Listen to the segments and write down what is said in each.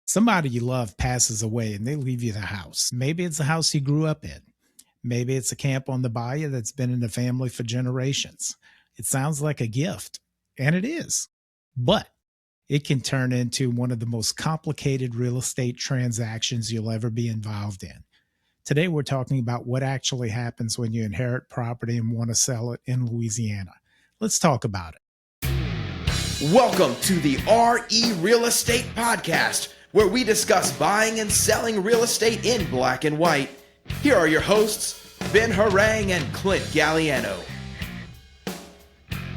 Somebody you love passes away and they leave you the house. Maybe it's a house you grew up in. Maybe it's a camp on the bayou that's been in the family for generations. It sounds like a gift, and it is. But it can turn into one of the most complicated real estate transactions you'll ever be involved in. Today, we're talking about what actually happens when you inherit property and want to sell it in Louisiana. Let's talk about it. Welcome to the RE Real Estate Podcast, where we discuss buying and selling real estate in black and white. Here are your hosts, Ben Harang and Clint Galliano.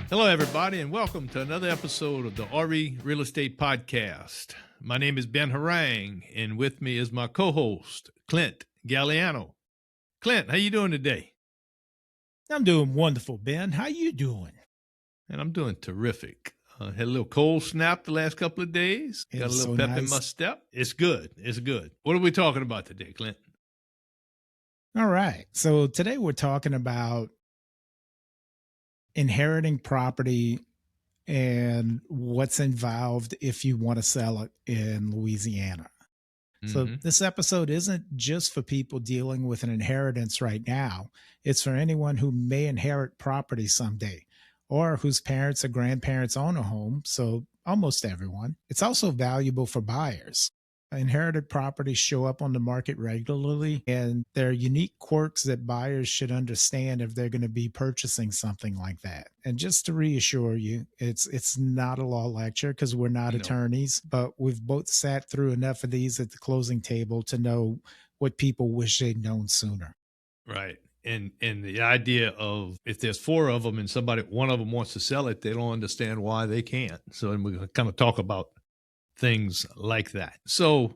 Hello, everybody, and welcome to another episode of the RE Real Estate Podcast. My name is Ben Harang, and with me is my co-host, Clint Galliano. Clint, how you doing today? I'm doing wonderful, Ben. How you doing? And I'm doing terrific. Had a little cold snap the last couple of days. Got a little pep in my step. It's good. It's good. What are we talking about today, Clint? All right. So today we're talking about inheriting property and what's involved if you want to sell it in Louisiana. So this episode isn't just for people dealing with an inheritance right now. It's for anyone who may inherit property someday, or whose parents or grandparents own a home, so almost everyone. It's also valuable for buyers. Inherited properties show up on the market regularly, and there are unique quirks that buyers should understand if they're going to be purchasing something like that. And just to reassure you, it's not a law lecture because we're not attorneys, but we've both sat through enough of these at the closing table to know what people wish they'd known sooner. Right. And the idea of if there's four of them and one of them wants to sell it, they don't understand why they can't. So we're going to kind of talk about things like that. So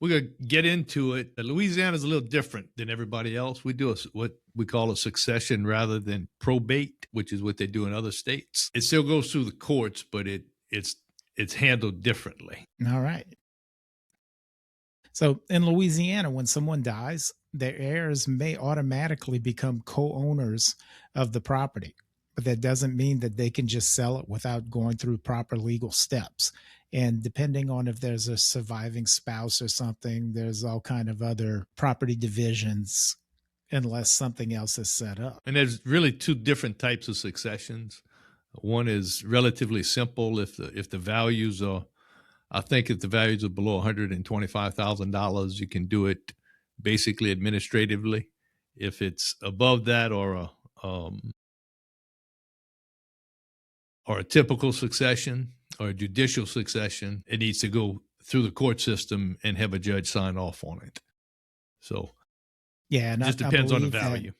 we're going to get into it. Louisiana is a little different than everybody else. We do what we call a succession rather than probate, which is what they do in other states. It still goes through the courts, but it's handled differently. All right. So in Louisiana, when someone dies, their heirs may automatically become co-owners of the property, but that doesn't mean that they can just sell it without going through proper legal steps. And depending on if there's a surviving spouse or something, there's all kind of other property divisions unless something else is set up. And there's really two different types of successions. One is relatively simple if the values are, I think if the values are below $125,000, you can do it basically administratively. If it's above that or a typical succession or a judicial succession, it needs to go through the court system and have a judge sign off on it. So yeah, and it just depends on the value.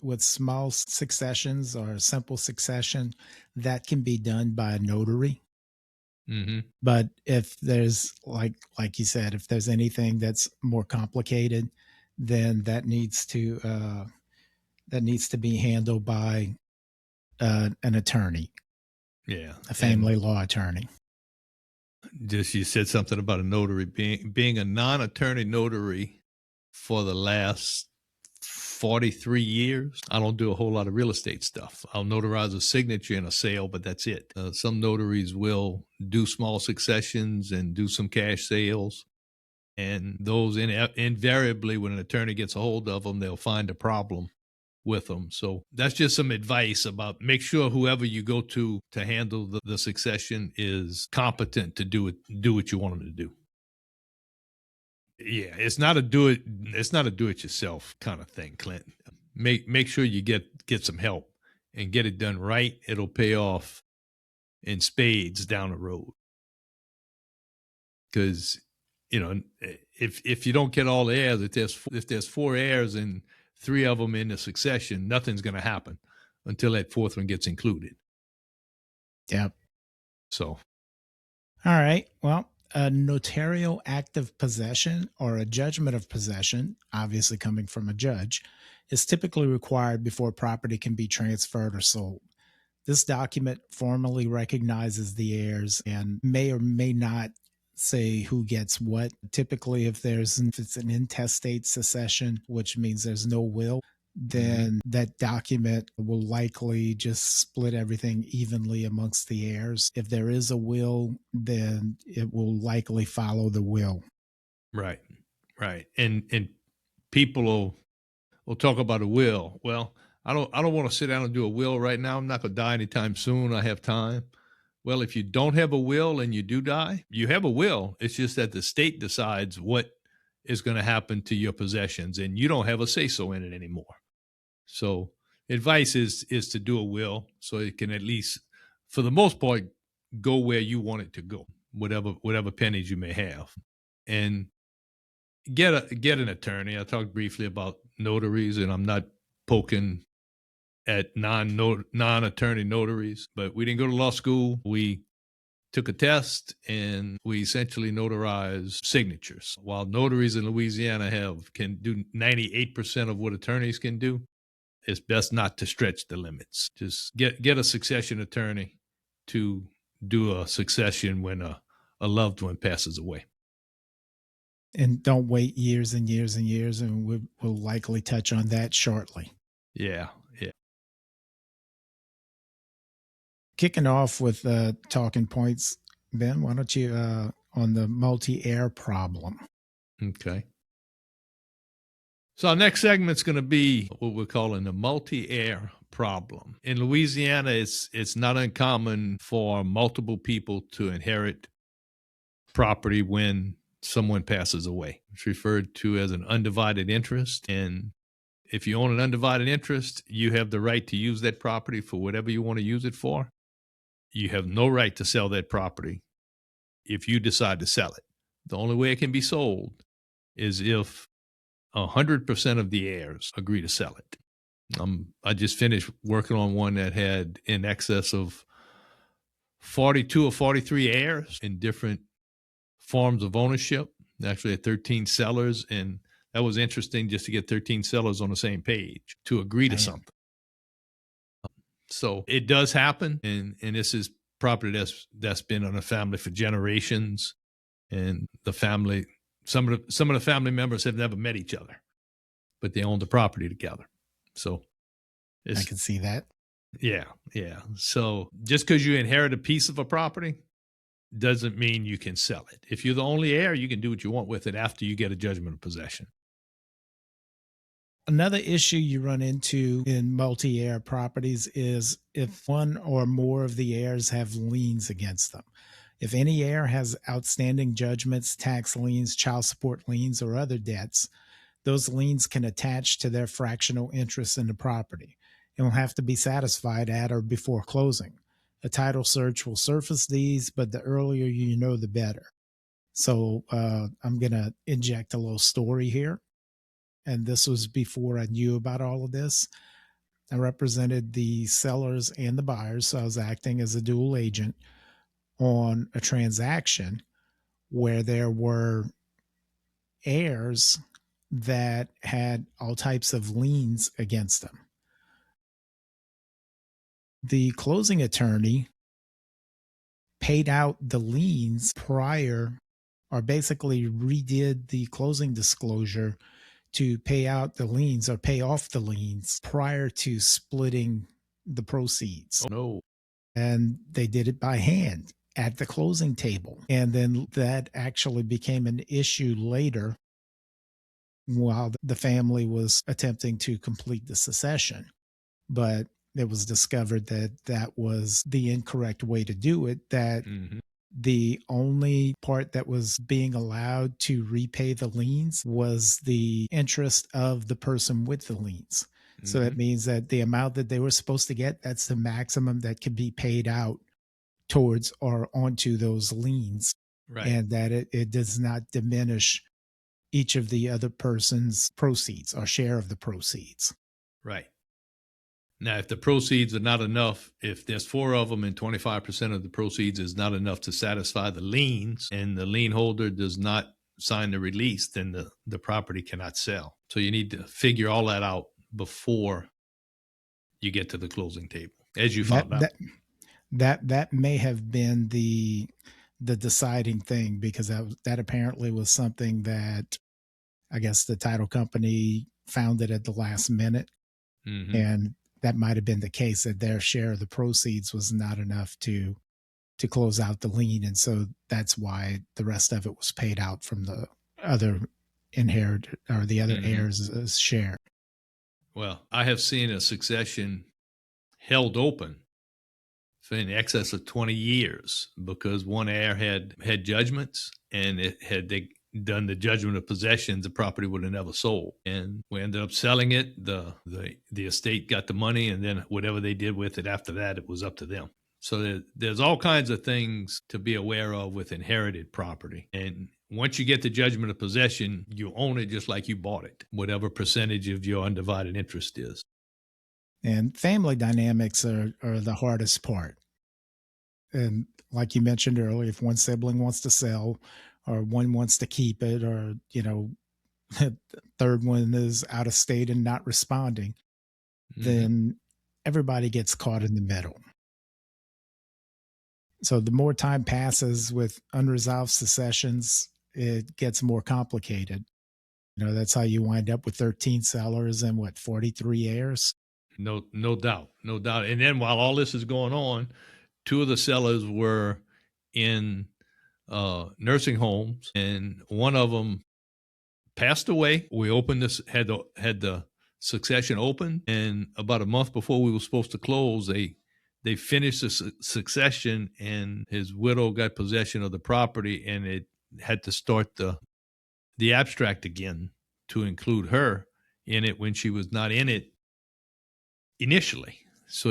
With small successions or a simple succession, that can be done by a notary. But if there's like you said, if there's anything that's more complicated, then that needs to be handled by an attorney. Yeah, a family law attorney. Just you said something about a notary being a non-attorney notary for the last 43 years. I don't do a whole lot of real estate stuff. I'll notarize a signature in a sale, but that's it. Some notaries will do small successions and do some cash sales. And those invariably, when an attorney gets a hold of them, they'll find a problem with them. So that's just some advice about make sure whoever you go to handle the succession is competent to do what you want them to do. Yeah, it's not a do it yourself kind of thing, Clint. Make sure you get some help and get it done right. It'll pay off in spades down the road. Because if you don't get all the heirs, if there's four heirs and three of them in the succession, nothing's going to happen until that fourth one gets included. Yep. So. All right. Well, a notarial act of possession or a judgment of possession, obviously coming from a judge, is typically required before property can be transferred or sold. This document formally recognizes the heirs and may or may not say who gets what. Typically, if it's an intestate succession, which means there's no will, then that document will likely just split everything evenly amongst the heirs. If there is a will, then it will likely follow the will. Right. And people will talk about a will. Well, I don't want to sit down and do a will right now. I'm not going to die anytime soon. I have time. Well, if you don't have a will and you do die, you have a will. It's just that the state decides what is going to happen to your possessions, and you don't have a say-so in it anymore. So advice is to do a will so it can at least, for the most part, go where you want it to go, whatever pennies you may have. And get an attorney. I talked briefly about notaries, and I'm not poking at non-attorney notaries, but we didn't go to law school. We took a test and we essentially notarized signatures. While notaries in Louisiana can do 98% of what attorneys can do, it's best not to stretch the limits. Just get a succession attorney to do a succession when a loved one passes away. And don't wait years and years and years, and we'll likely touch on that shortly. Yeah. Kicking off with talking points, Ben, why don't you on the multi-heir problem? Okay. So our next segment's going to be what we're calling the multi-heir problem. In Louisiana, it's not uncommon for multiple people to inherit property when someone passes away. It's referred to as an undivided interest. And if you own an undivided interest, you have the right to use that property for whatever you want to use it for. You have no right to sell that property if you decide to sell it. The only way it can be sold is if 100% of the heirs agree to sell it. I just finished working on one that had in excess of 42 or 43 heirs in different forms of ownership. Actually, had 13 sellers, and that was interesting just to get 13 sellers on the same page to agree to something. So it does happen, and this is property that's been on a family for generations, and the family, some of the family members have never met each other, but they own the property together. So I can see that. Yeah. So just because you inherit a piece of a property doesn't mean you can sell it. If you're the only heir, you can do what you want with it after you get a judgment of possession. Another issue you run into in multi-heir properties is if one or more of the heirs have liens against them. If any heir has outstanding judgments, tax liens, child support liens, or other debts, those liens can attach to their fractional interest in the property and will have to be satisfied at or before closing. A title search will surface these, but the earlier you know, the better. So I'm going to inject a little story here. And this was before I knew about all of this. I represented the sellers and the buyers, so I was acting as a dual agent on a transaction where there were heirs that had all types of liens against them. The closing attorney paid out the liens prior, or basically redid the closing disclosure to pay out the liens or pay off the liens prior to splitting the proceeds. Oh, no. And they did it by hand at the closing table. And then that actually became an issue later while the family was attempting to complete the succession. But it was discovered that that was the incorrect way to do it, that the only part that was being allowed to repay the liens was the interest of the person with the liens. So that means that the amount that they were supposed to get, that's the maximum that can be paid out towards or onto those liens. Right. And that it does not diminish each of the other person's proceeds or share of the proceeds. Right. Now, if the proceeds are not enough, if there's 4 of them and 25% of the proceeds is not enough to satisfy the liens and the lien holder does not sign the release, then the property cannot sell. So you need to figure all that out before you get to the closing table, as you found out. That may have been the deciding thing, because that apparently was something that I guess the title company found it at the last minute. And that might have been the case, that their share of the proceeds was not enough to close out the lien. And so that's why the rest of it was paid out from the other inherited or the other heirs' share. Well, I have seen a succession held open for in excess of 20 years because one heir had judgments, and had they done the judgment of possession, the property would have never sold. And we ended up selling it. The estate got the money, and then whatever they did with it after that, it was up to them. So there's all kinds of things to be aware of with inherited property. And once you get the judgment of possession, you own it just like you bought it, whatever percentage of your undivided interest is. And family dynamics are the hardest part. And like you mentioned earlier, if one sibling wants to sell, or one wants to keep it, or, the third one is out of state and not responding, then everybody gets caught in the middle. So the more time passes with unresolved successions, it gets more complicated. That's how you wind up with 13 sellers and 43 heirs. No doubt. And then while all this is going on, two of the sellers were in nursing homes, and one of them passed away. We opened this, had the succession open, and about a month before we were supposed to close, they finished the succession, and his widow got possession of the property, and it had to start the abstract again to include her in it when she was not in it initially. So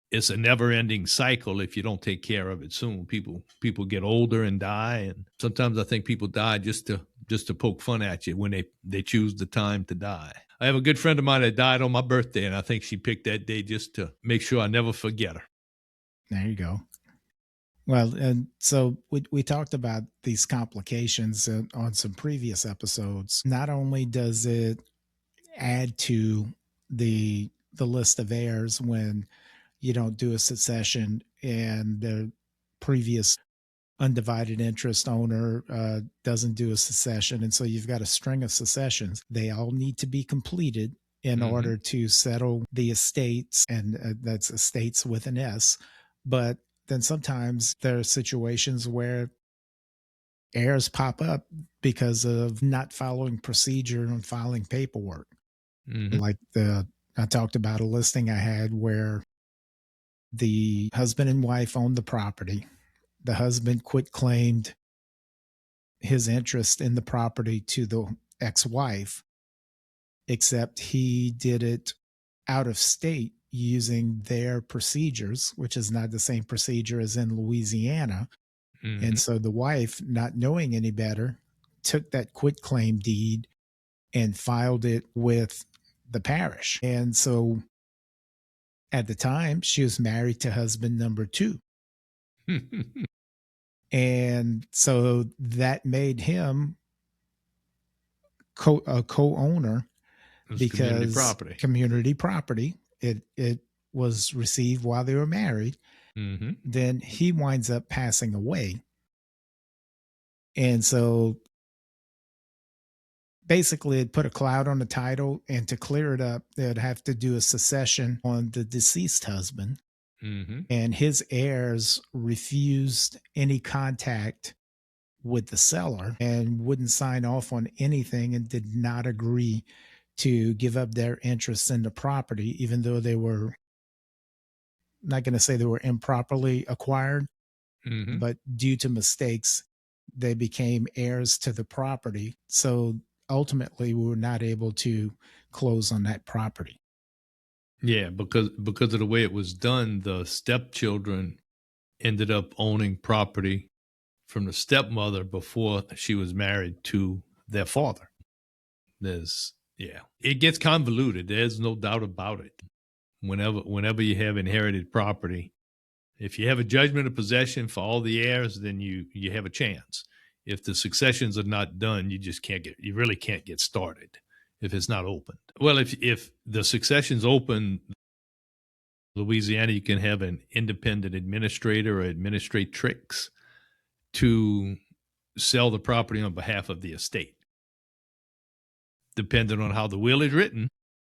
it's a never-ending cycle if you don't take care of it soon. People get older and die, and sometimes I think people die just to poke fun at you when they choose the time to die. I have a good friend of mine that died on my birthday, and I think she picked that day just to make sure I never forget her. There you go. Well, and so we talked about these complications on some previous episodes. Not only does it add to the list of heirs when you don't do a succession and the previous undivided interest owner doesn't do a succession, and so you've got a string of successions. They all need to be completed in order to settle the estates, and that's estates with an S. But then sometimes there are situations where heirs pop up because of not following procedure and filing paperwork. Like I talked about a listing I had where the husband and wife owned the property. The husband quit-claimed his interest in the property to the ex-wife, except he did it out of state using their procedures, which is not the same procedure as in Louisiana. And so the wife, not knowing any better, took that quit-claim deed and filed it with the parish. And so at the time, she was married to husband number 2. And so that made him a co-owner because community property. It was received while they were married. Then he winds up passing away. And so basically it put a cloud on the title, and to clear it up, they'd have to do a succession on the deceased husband. And his heirs refused any contact with the seller and wouldn't sign off on anything, and did not agree to give up their interest in the property, even though they were, not going to say they were improperly acquired, but due to mistakes, they became heirs to the property. So ultimately, we were not able to close on that property. Yeah, because of the way it was done, the stepchildren ended up owning property from the stepmother before she was married to their father. It gets convoluted. There's no doubt about it. Whenever you have inherited property, if you have a judgment of possession for all the heirs, then you have a chance. If the successions are not done, you really can't get started if it's not opened. Well, if the succession's open, Louisiana, you can have an independent administrator or administratrix to sell the property on behalf of the estate. Depending on how the will is written,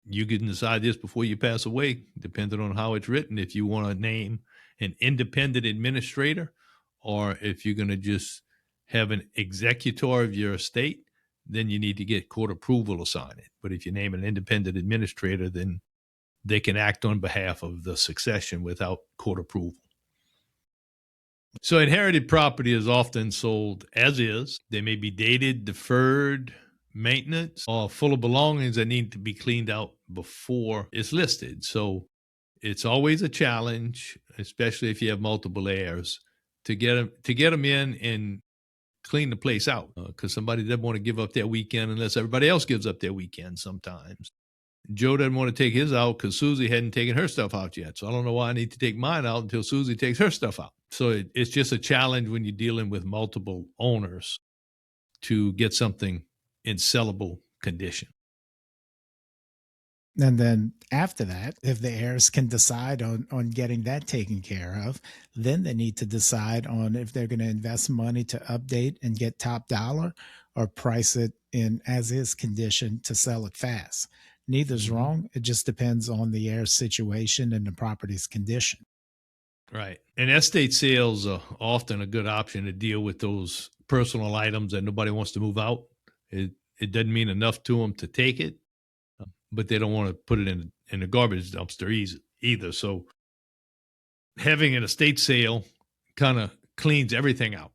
you can decide this before you pass away, depending on how it's written, if you want to name an independent administrator or if you're going to just have an executor of your estate, then you need to get court approval to sign it. But if you name an independent administrator, then they can act on behalf of the succession without court approval. So inherited property is often sold as is. They may be dated, deferred, maintenance, or full of belongings that need to be cleaned out before it's listed. So it's always a challenge, especially if you have multiple heirs, to get them in and clean the place out, because somebody doesn't want to give up their weekend unless everybody else gives up their weekend sometimes. Joe doesn't want to take his out because Susie hadn't taken her stuff out yet. So I don't know why I need to take mine out until Susie takes her stuff out. So it's just a challenge when you're dealing with multiple owners to get something in sellable condition. And then after that, if the heirs can decide on getting that taken care of, then they need to decide on if they're going to invest money to update and get top dollar or price it in as is condition to sell it fast. Neither's wrong. It just depends on the heir's situation and the property's condition. Right. And estate sales are often a good option to deal with those personal items that nobody wants to move out. It doesn't mean enough to them to take it, but they don't want to put it in a garbage dumpster either. So having an estate sale kind of cleans everything out.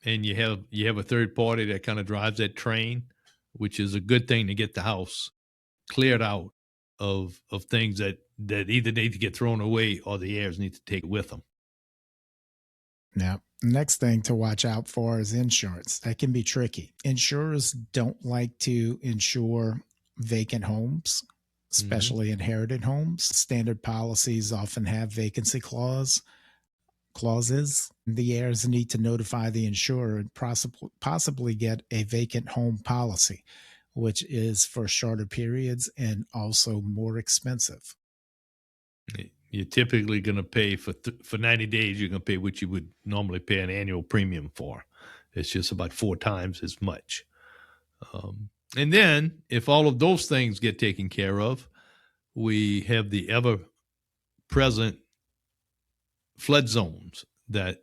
And you have a third party that kind of drives that train, which is a good thing to get the house cleared out of things that either need to get thrown away or the heirs need to take it with them. Now, next thing to watch out for is insurance. That can be tricky. Insurers don't like to insure vacant homes, especially inherited homes. Standard policies often have vacancy clauses. The heirs need to notify the insurer and possibly get a vacant home policy, which is for shorter periods and also more expensive. You're typically going to pay for 90 days, you're going to pay what you would normally pay an annual premium for. It's just about 4 times as much. And then if all of those things get taken care of, we have the ever-present flood zones that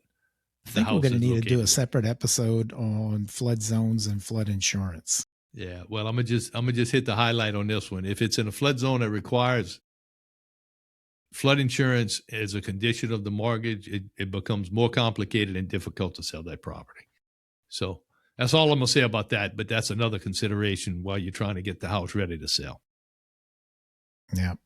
the house is located. We're going to need to do a separate episode on flood zones and flood insurance. Yeah, well, I'm gonna just hit the highlight on this one. If it's in a flood zone that requires flood insurance as a condition of the mortgage, it becomes more complicated and difficult to sell that property. So that's all I'm gonna say about that. But that's another consideration while you're trying to get the house ready to sell. Yeah.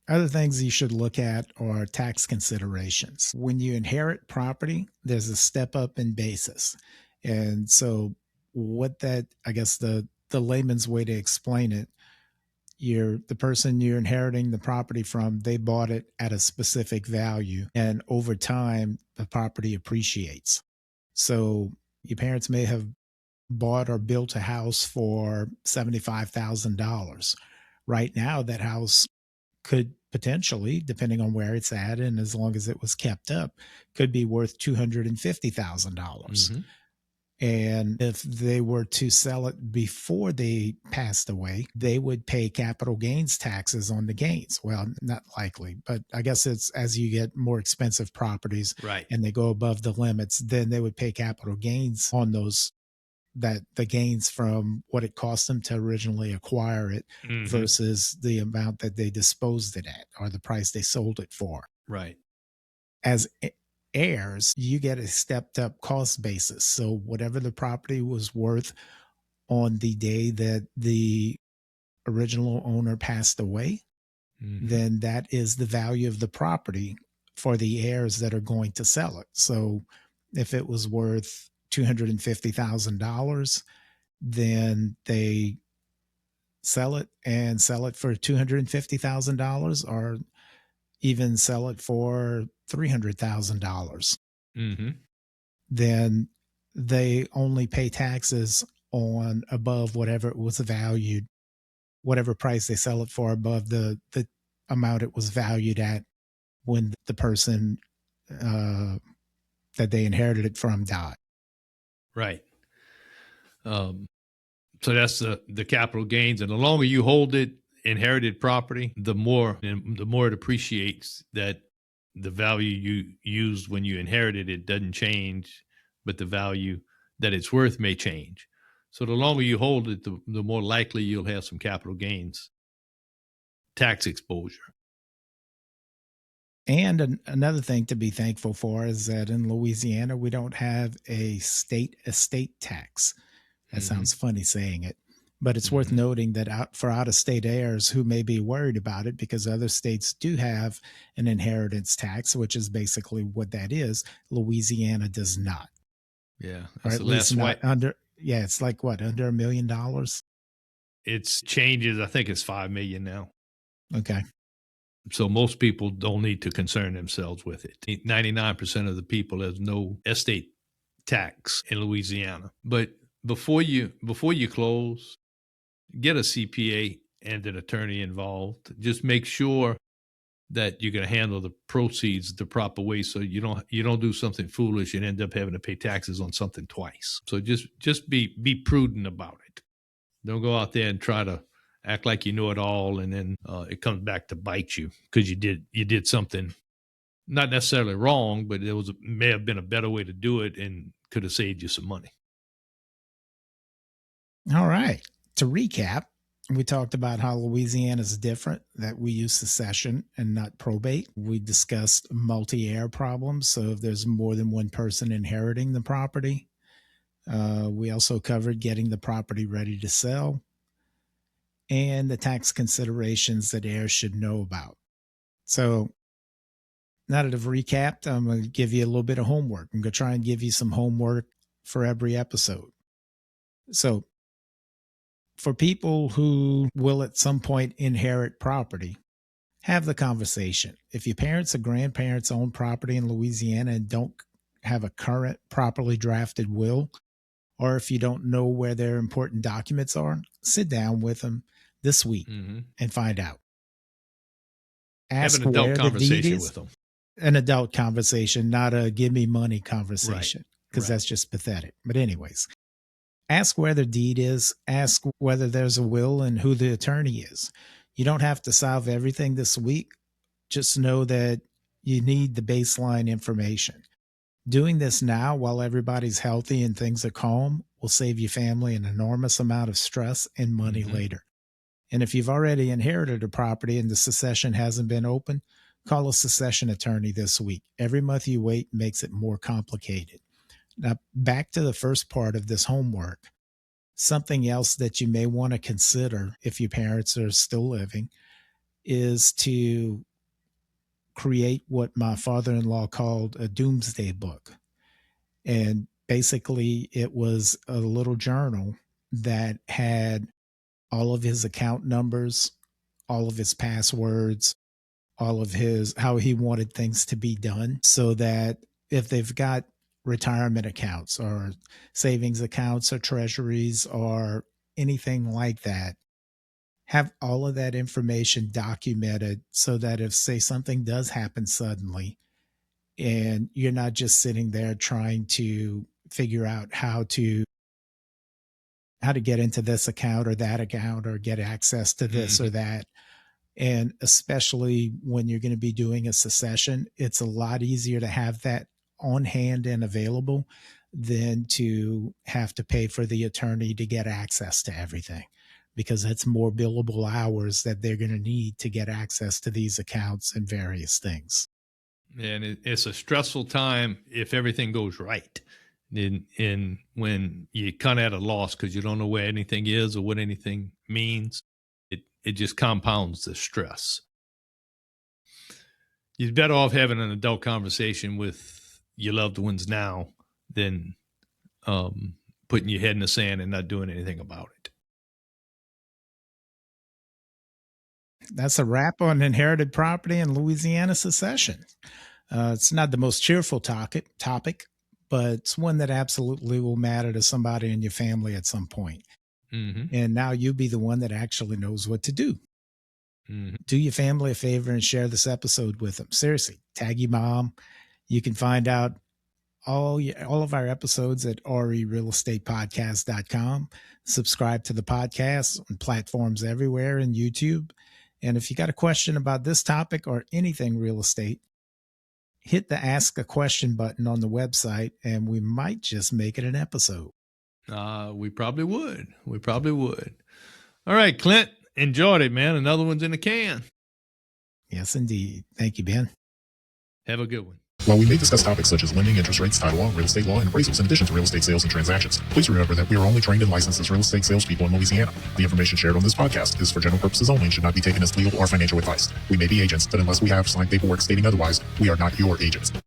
Other things you should look at are tax considerations. When you inherit property, there's a step up in basis, and so I guess the layman's way to explain it, the person you're inheriting the property from, they bought it at a specific value, and over time the property appreciates. So your parents may have bought or built a house for $75,000. Right now that house could potentially, depending on where it's at and as long as it was kept up, could be worth $250,000. And if they were to sell it before they passed away, they would pay capital gains taxes on the gains. Well, not likely, but I guess it's as you get more expensive properties, right, and they go above the limits, then they would pay capital gains on those, the gains from what it cost them to originally acquire it versus the amount that they disposed it at or the price they sold it for. Right. As heirs, you get a stepped up cost basis. So whatever the property was worth on the day that the original owner passed away, then that is the value of the property for the heirs that are going to sell it. So if it was worth $250,000, then they sell it for $250,000 or even sell it for $300,000. Then they only pay taxes on above whatever it was valued, whatever price they sell it for above the amount it was valued at when the person that they inherited it from died. Right. So that's the capital gains. And the longer you hold it, inherited property, the more it appreciates. That the value you used when you inherited it doesn't change, but the value that it's worth may change. So the longer you hold it, the more likely you'll have some capital gains tax exposure. And another thing to be thankful for is that in Louisiana, we don't have a state estate tax. That sounds funny saying it, but it's worth noting that for out-of-state heirs who may be worried about it, because other states do have an inheritance tax, which is basically what that is. Louisiana does not. Yeah, or at least not under. Yeah, it's like what, under $1 million? It's changes. I think it's 5 million now. Okay. So most people don't need to concern themselves with it. 99% of the people has no estate tax in Louisiana. But before you close, get a CPA and an attorney involved. Just make sure that you're going to handle the proceeds the proper way, so you don't do something foolish and end up having to pay taxes on something twice. So just be prudent about it. Don't go out there and try to act like you know it all, and then it comes back to bite you because you did something not necessarily wrong, but may have been a better way to do it and could have saved you some money. All right. To recap, we talked about how Louisiana is different, that we use succession and not probate. We discussed multi-heir problems, so if there's more than one person inheriting the property. We also covered getting the property ready to sell and the tax considerations that heirs should know about. So now that I've recapped, I'm going to give you a little bit of homework. I'm going to try and give you some homework for every episode. So for people who will at some point inherit property, have the conversation. If your parents or grandparents own property in Louisiana and don't have a current properly drafted will, or if you don't know where their important documents are, sit down with them this week and find out. Ask have an adult conversation with them. An adult conversation, not a give me money conversation, because that's just pathetic. But anyways, ask where the deed is, ask whether there's a will and who the attorney is. You don't have to solve everything this week. Just know that you need the baseline information. Doing this now while everybody's healthy and things are calm will save your family an enormous amount of stress and money later. And if you've already inherited a property and the succession hasn't been open, call a succession attorney this week. Every month you wait makes it more complicated. Now, back to the first part of this homework. Something else that you may want to consider if your parents are still living is to create what my father-in-law called a doomsday book. And basically it was a little journal that had all of his account numbers, all of his passwords, all of how he wanted things to be done, so that if they've got retirement accounts or savings accounts or treasuries or anything like that, have all of that information documented so that if, say, something does happen suddenly and you're not just sitting there trying to figure out how to get into this account or that account or get access to this or that. And especially when you're going to be doing a succession, it's a lot easier to have that on hand and available than to have to pay for the attorney to get access to everything, because it's more billable hours that they're going to need to get access to these accounts and various things. And it's a stressful time if everything goes right. And when you're kind of at a loss because you don't know where anything is or what anything means, it just compounds the stress. You're better off having an adult conversation with your loved ones now than putting your head in the sand and not doing anything about it. That's a wrap on inherited property and Louisiana succession. It's not the most cheerful topic, but it's one that absolutely will matter to somebody in your family at some point. And now you be the one that actually knows what to do. Do your family a favor and share this episode with them. Seriously, tag your mom. You can find out all of our episodes at rerealestatepodcast.com. Subscribe to the podcast on platforms everywhere and YouTube. And if you got a question about this topic or anything real estate, hit the Ask a Question button on the website, and we might just make it an episode. We probably would. All right, Clint, enjoyed it, man. Another one's in the can. Yes, indeed. Thank you, Ben. Have a good one. While we may discuss topics such as lending, interest rates, title law, real estate law, and appraisals in addition to real estate sales and transactions, please remember that we are only trained and licensed as real estate salespeople in Louisiana. The information shared on this podcast is for general purposes only and should not be taken as legal or financial advice. We may be agents, but unless we have signed paperwork stating otherwise, we are not your agents.